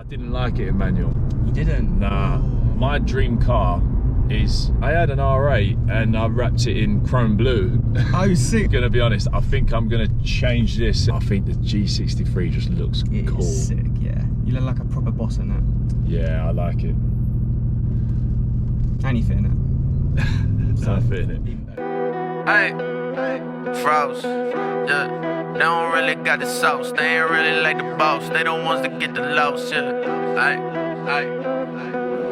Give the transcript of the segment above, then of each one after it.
didn't like it in manual. You didn't? Nah. My dream car is, I had an R8 and I wrapped it in chrome blue. Oh, sick. Gonna be honest, I think I'm gonna change this. I think the G63 just looks cool. It's sick, yeah. You look like a proper boss in that. Yeah, I like it. And you fit in it. So I fit in it. Hey, froze. Yeah, they don't really got the sauce. They ain't really like the boss. They the ones that get the loss. Yeah.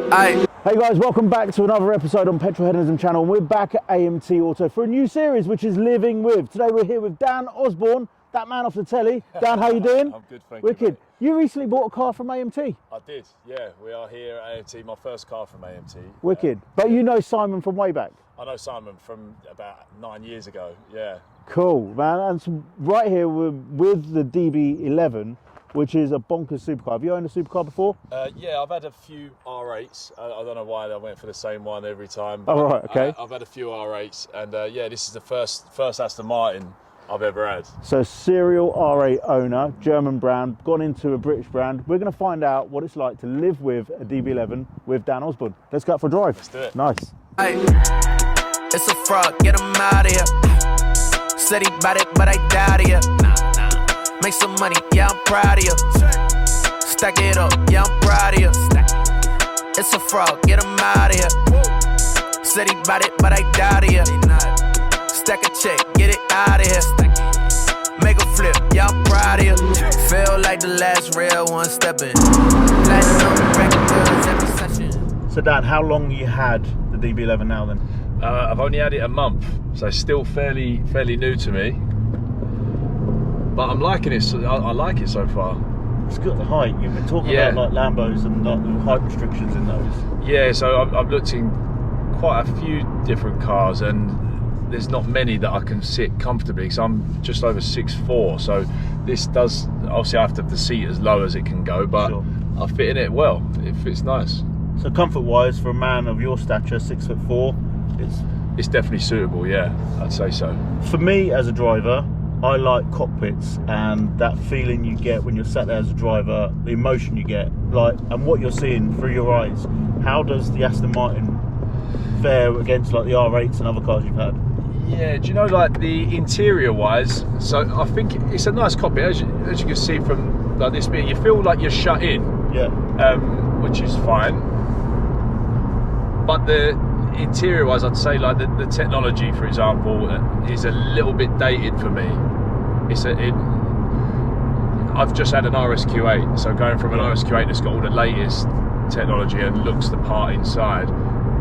Hey. Hey guys, welcome back to another episode on Petrolheadonism channel. We're back at AMT Auto for a new series, which is Living With. Today we're here with Dan Osborne, that man off the telly. Dan, how you doing? I'm good, thank Wicked. you. Wicked. You recently bought a car from AMT. I did, yeah. We are here at AMT, my first car from AMT. Wicked. But you know Simon from way back? I know Simon from about 9 years ago, yeah. Cool, man. And so right here we're with the DB11, which is a bonkers supercar. Have you owned a supercar before? Yeah, I've had a few R8s. I don't know why I went for the same one every time. Oh, right, okay. I've had a few R8s, and yeah, this is the first Aston Martin I've ever had. So serial R8 owner, German brand, gone into a British brand. We're going to find out what it's like to live with a DB11 with Dan Osborne. Let's go out for a drive. Let's do it. Nice. Hey, it's a fraud, get him out of here. Said he bought it, but I doubt it. Make some money, yeah, I'm proud of you. Stack it up, yeah, I'm proud of you. It's a fraud, get him out of here. Said he bought it, but I doubt it. Stack a check, get it out of here. Make a flip, yeah, I'm proud of you. Feel like the last real one stepping. Platinum records every session. So Dan, how long you had the DB11 now then? I've only had it a month, so still fairly new to me. But I'm liking it. I like it so far. It's got the height. You've been talking about like Lambos and like the height restrictions in those. Yeah, so I've looked in quite a few different cars, and there's not many that I can sit comfortably because I'm just over 6'4". So this does, obviously I have to have the seat as low as it can go, but sure. I fit in it well. It fits nice. So comfort-wise, for a man of your stature, 6'4", it's definitely suitable. Yeah, I'd say so. For me as a driver, I like cockpits and that feeling you get when you're sat there as a driver, the emotion you get, like, and what you're seeing through your eyes. How does the Aston Martin fare against like the R8s and other cars you've had? Yeah, do you know, like the interior wise, so I think it's a nice cockpit, as you can see from like this being, you feel like you're shut in, yeah, which is fine. But the interior wise, I'd say like the technology, for example, is a little bit dated for me. I've just had an RSQ8, so going from an RSQ8 that's got all the latest technology and looks the part inside,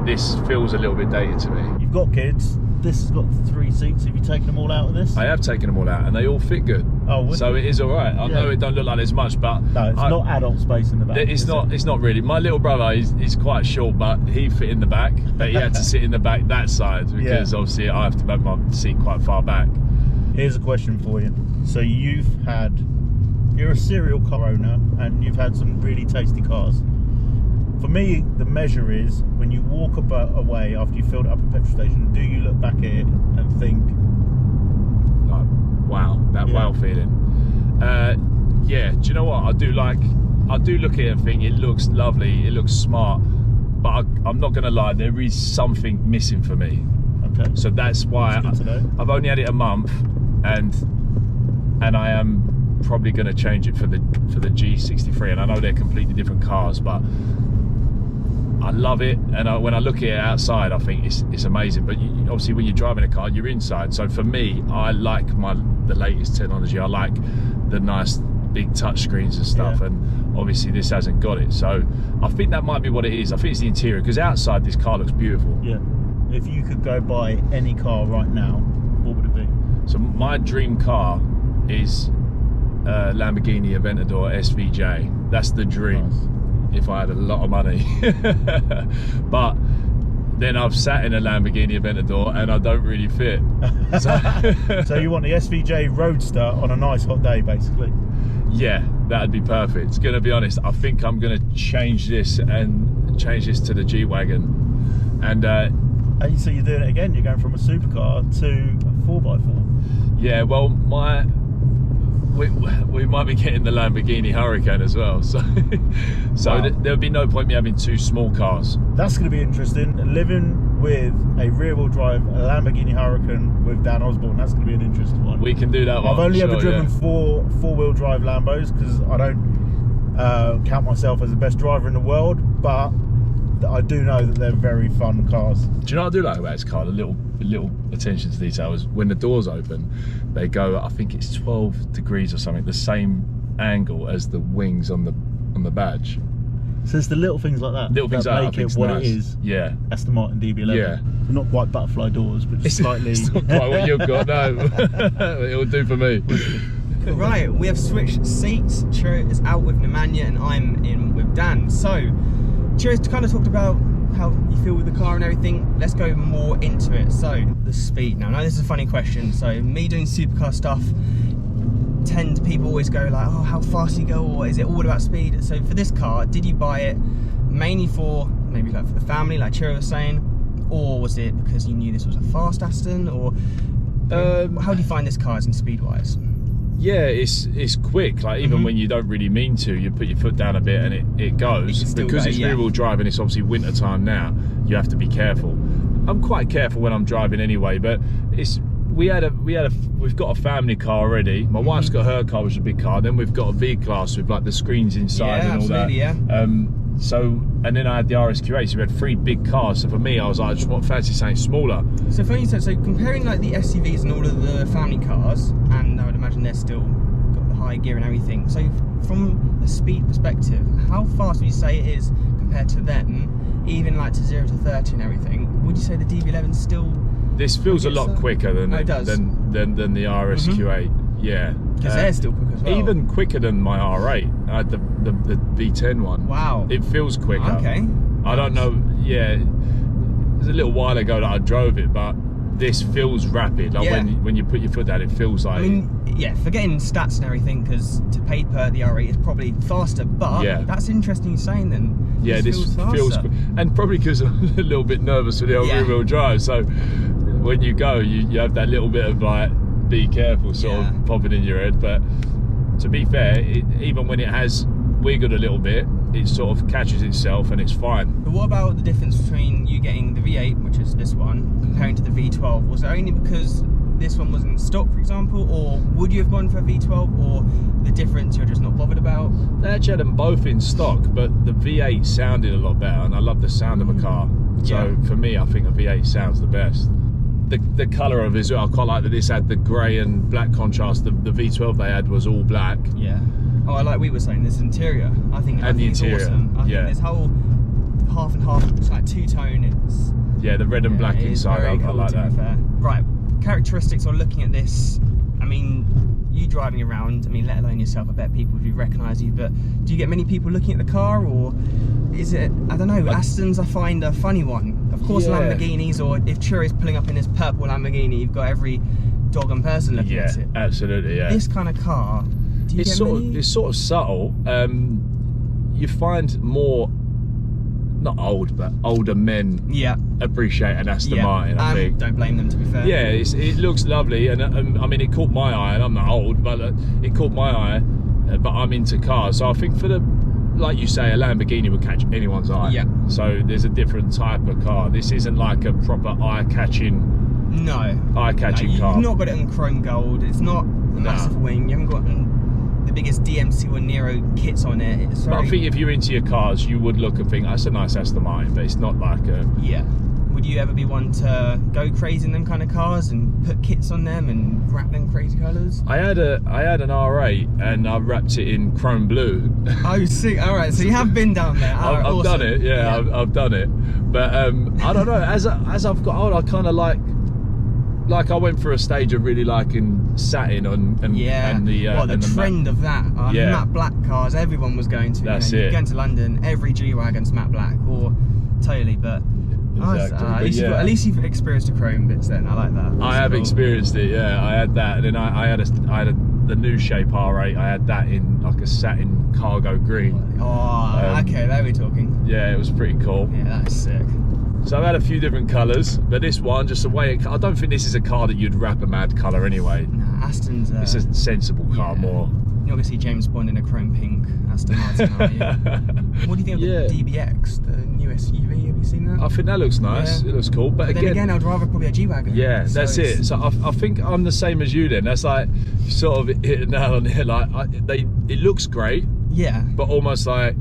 this feels a little bit dated to me. You've got kids. This has got 3 seats. Have you taken them all out of this? I have taken them all out, and they all fit good. Oh, so it is all right. I know it don't look like there's much, but no, it's not adult space in the back. It's not really. My little brother, he's quite short, but he fit in the back. But he had to sit in the back that side because obviously I have to make my seat quite far back. Here's a question for you. So you're a serial car owner, and you've had some really tasty cars. For me, the measure is when you walk away after you filled it up at a petrol station, do you look back at it and think, like, wow, that wow feeling? Yeah, do you know what? I do look at it and think it looks lovely, it looks smart, but I'm not going to lie, there is something missing for me. Okay. So that's why I've only had it a month, and I am probably going to change it for the G63, and I know they're completely different cars, but I love it, and when I look at it outside, I think it's amazing. But obviously, when you're driving a car, you're inside. So for me, I like the latest technology. I like the nice big touch screens and stuff, and obviously this hasn't got it. So I think that might be what it is. I think it's the interior, because outside this car looks beautiful. Yeah. If you could go buy any car right now, what would it be? So my dream car is Lamborghini Aventador SVJ. That's the dream. Nice. If I had a lot of money. But then I've sat in a Lamborghini Aventador and I don't really fit. So you want the SVJ Roadster on a nice hot day, basically? Yeah, that'd be perfect. It's gonna be honest, I think I'm gonna change this to the G-Wagon. And so you're doing it again, you're going from a supercar to a 4x4. Yeah, well, we might be getting the Lamborghini Huracan as well. So Wow. there'll be no point me having two small cars. That's going to be interesting. Living with a rear-wheel drive Lamborghini Huracan with Dan Osborne. That's going to be an interesting one. We can do that one. I've only sure, ever driven yeah. four-wheel drive Lambos because I don't count myself as the best driver in the world, but I do know that they're very fun cars. Do you know what I do like about this car? The little attention to detail is when the doors open, they go, I think it's 12 degrees or something, the same angle as the wings on the badge. So it's the little things like that Little things that like that, I make think it what nice. it is. Yeah. Aston Martin DB11. Yeah. Not quite butterfly doors, but just slightly. It's not quite what you've got, no. It'll do for me. Right, we have switched seats. Chiro is out with Nemanja and I'm in with Dan. So, Chiro's kind of talked about how you feel with the car and everything. Let's go more into it. So, the speed. Now, I know this is a funny question. So, me doing supercar stuff, people always go like, oh, how fast do you go, or is it all about speed? So, for this car, did you buy it mainly for, maybe like for the family, like Chiro was saying, or was it because you knew this was a fast Aston, or how do you find this car as in speed-wise? Yeah, it's quick. Like even when you don't really mean to, you put your foot down a bit and it goes. Because it's rear-wheel drive and it's obviously winter time now. You have to be careful. I'm quite careful when I'm driving anyway, but we've got a family car already. My wife's got her car, which is a big car. Then we've got a V-Class with like the screens inside and all that. Yeah. And then I had the RSQ8, so we had 3 big cars. So for me, I was like, I just fancy something smaller. So funny you said, so comparing like the SUVs and all of the family cars, and I would imagine they're still got the high gear and everything. So from the speed perspective, how fast would you say it is compared to them, even like to 0 to 30 and everything? Would you say the DB11 still? This feels a lot quicker than the RSQ8. Yeah. Because they're still quick as well. Even quicker than my R8. I had the V10 one. Wow. It feels quicker. Okay. I don't know. Yeah. It was a little while ago that I drove it, but this feels rapid. Like when you put your foot down, it feels like. I mean, yeah, forgetting stats and everything, because to paper the R8 is probably faster. But that's interesting you're saying then. Yeah, this feels quick. And probably because I'm a little bit nervous with the old rear-wheel drive. So when you go, you have that little bit of like, be careful sort of popping in your head. But to be fair, even when it has wiggled a little bit, it sort of catches itself and it's fine. But what about the difference between you getting the V8, which is this one, comparing to the V12? Was it only because this one wasn't in stock, for example, or would you have gone for a V12, or the difference you're just not bothered about? They actually had them both in stock, but the V8 sounded a lot better, and I love the sound of a car. So for me, I think the V8 sounds the best. The colour of it as well, I quite like that this had the grey and black contrast. The V12 they had was all black. Yeah. Oh, like we were saying, this interior, I think the interior, it's awesome. I think this whole half and half, it's like two-tone, it's... Yeah, the red and black inside, I like that. Right, characteristics on looking at this, I mean, you driving around, I mean, let alone yourself, I bet people do recognise you, but do you get many people looking at the car, or is it, I don't know, Astons I find a funny one. Of course, Lamborghinis, or if Chiro's pulling up in his purple Lamborghini, you've got every dog and person looking at it. Yeah, absolutely, yeah. This kind of car, do you get many? It's sort of subtle. You find more, not old, but older men appreciate an Aston Martin, I think. Don't blame them, to be fair. Yeah, it looks lovely, and I mean, it caught my eye, and I'm not old, but it caught my eye, but I'm into cars, so I think for the, like you say, a Lamborghini would catch anyone's eye. Yeah. So there's a different type of car. This isn't like a proper eye-catching car. You've not got it in chrome gold. It's not a massive wing. You haven't got the biggest DMC or Nero kits on it. But I think if you're into your cars, you would look and think, that's a nice Aston Martin, but it's not like a... Yeah. Would you ever be one to go crazy in them kind of cars and put kits on them and wrap them crazy colours? I had an R8 and I wrapped it in chrome blue. Oh, sick. All right, so you have been down there. I've done it, I've done it. But I don't know, as I've got old, I kind of like I went through a stage of really liking satin and the trend of that. Matte black cars, everyone was going to. That's it. Going to London, every G-Wagon's matte black, or totally, but... Exactly. At least you've experienced the chrome bits then. I like that. I have experienced it, yeah. I had that, and then I had the new shape R8. I had that in like a satin cargo green. Oh, okay, there we're talking. Yeah, it was pretty cool. Yeah, that is sick. So I've had a few different colours, but this one, just the way it, I don't think this is a car that you'd wrap a mad colour anyway. Nah, Aston's... It's a sensible car more. You're going to see James Bond in a chrome pink Aston Martin, aren't you? What do you think of the DBX, the new SUV? Have you seen that? I think that looks nice. Yeah. It looks cool. But then again, I'd rather probably a G-Wagon. Yeah, that's it. So I think I'm the same as you then. That's like, you sort of hit it nail on the head. Like, it looks great. Yeah. But almost like,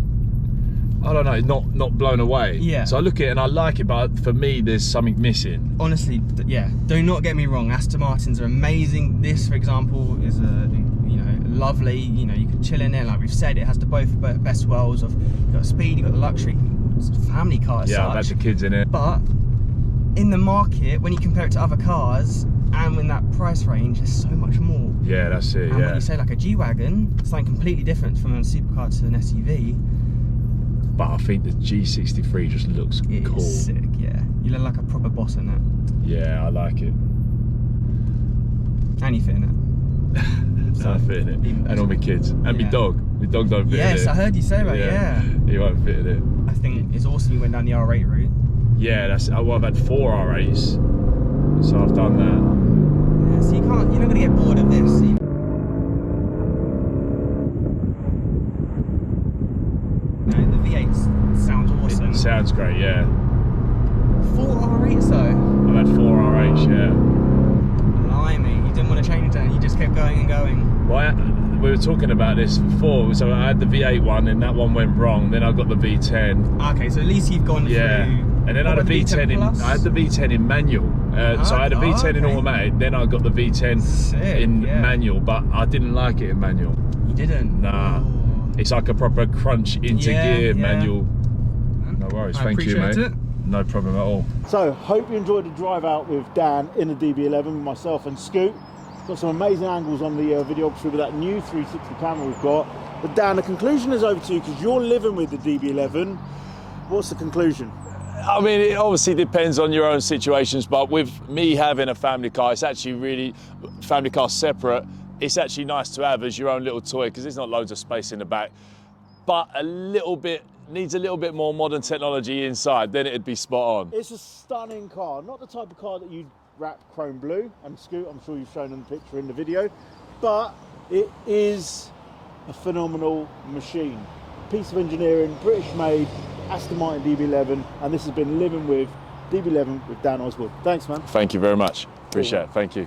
I don't know, not blown away. Yeah. So I look at it and I like it, but for me, there's something missing. Honestly, yeah. Do not get me wrong. Aston Martins are amazing. This, for example, is lovely. You know, you can chill in there. Like we've said, it has the both best worlds of, you've got speed, you've got the luxury. It's a family car as Yeah, such. I've had the kids in it. But in the market, when you compare it to other cars, and in that price range, there's so much more. Yeah, that's it. And when you say like a G-Wagon, something completely different from a supercar to an SUV. But I think the G63 just looks cool. It's sick, yeah. You look like a proper boss in it. Yeah, I like it. And you fit in it. So I fit in it. And all my kids. And my dog. My dog don't fit in it. Yes, I heard you say that, yeah. He won't fit in it. I think it's awesome you went down the R8 route. Yeah, I've had 4 R8s. So I've done that. Yeah, so you're not going to get bored of this. The V8 sounds awesome. It sounds great, yeah. 4 R8s though? I've had 4 R8s, yeah. Blimey, you didn't want to change that, you just kept going and going. Well, we were talking about this before, so I had the V8 one and that one went wrong, then I got the V10. Okay, so at least you've gone through... And then I had a V10 in, I had the V10 in manual. So I had a V10 in automatic, then I got the V10 in manual, but I didn't like it in manual. You didn't? Nah. Oh. It's like a proper crunch into gear manual. No worries, thank you, mate. It. No problem at all. So, hope you enjoyed the drive out with Dan in the DB11 with myself and Scoot. Got some amazing angles on the videography with that new 360 camera we've got. But Dan, the conclusion is over to you because you're living with the DB11. What's the conclusion? I mean, it obviously depends on your own situations, but with me having a family car, it's actually really, family car separate, it's actually nice to have as your own little toy because there's not loads of space in the back, but needs a little bit more modern technology inside, then it'd be spot on. It's a stunning car, not the type of car that you'd wrap chrome blue, and Scoot, I'm sure you've shown them the picture in the video, but it is a phenomenal machine. Piece of engineering, British made, Aston Martin DB11, and this has been Living with DB11 with Dan Osborne. Thanks, man. Thank you very much. Appreciate it. Thank you.